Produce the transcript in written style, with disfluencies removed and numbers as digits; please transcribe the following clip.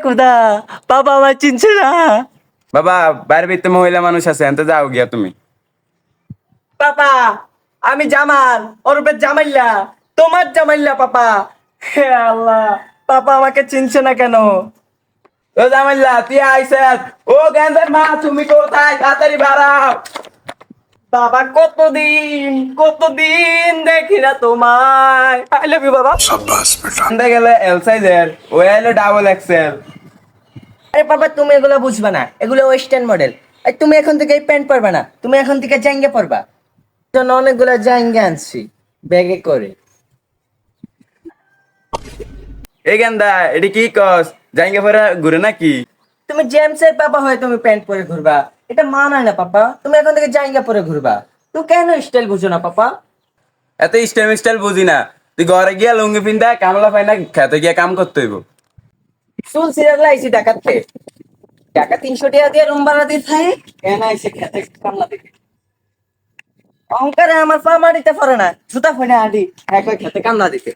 খুদা, বাবা আমার চিনছে না। বাবা বাইরে ভিতরে মহিলা মানুষ আছে, এনতে যাও গিয়া তুমি। পাপা, আমি জামাল, ওরফে জামাইল্লা, তোমার জামাইল্লা পাপা। হে আল্লাহ, পাপা আমাকে চিনছে না কেন? ও জামাইল্লা তুই আইসেস। ও গেন্দার মা তুমি কোথায়, তাড়াতাড়ি বাড়াও। বাবা কতদিন কতদিন দেখি না তোমায়। আই লাভ ইউ বাবা। এনতে গেলে এল সাইজের, ও এলো ডাবল এক্সেল। আরে বাবা, তুমি এগুলো বুঝবা না, এগুলো ওয়েস্টার্ন মডেল। আর তুমি এখন থেকে এই প্যান্ট পরবা না, তুমি এখন থেকে জাঙ্গিয়া পরবা। জন্য অনেকগুলো জাঙ্গিয়া আনছি ব্যাগে করে। এই গেন্দা এটি কি কস, জাইঙ্গা পরে ঘুরে নাকি? তুমি জেমসের পাপা হয়ে তুমি প্যান্ট পরে ঘুরবা, এটা মানায় না পাপা। তুমি এখন থেকে জাঙ্গিয়া পরে ঘুরবা। তুমি কেন স্টাইল বুঝো না পাপা? এত স্টাইল স্টাইল বুঝি না। তুই ঘরে গিয়া লুঙ্গি পিন্দা কামলা পাই না, খেতে গিয়া কাম করতে হইব। চুল সিরিয়াল আইছি ডাকাতে, টাকা 300 টাকা দিয়ে রুম ভাড়া দিয়ে থাই, কেন আইসে খেতে কামলা দিতে। অহংকারে আমার পা মাটিতে পড়ে না, জুতা ফেনে আডি, এক খেতে কামলা দিতে।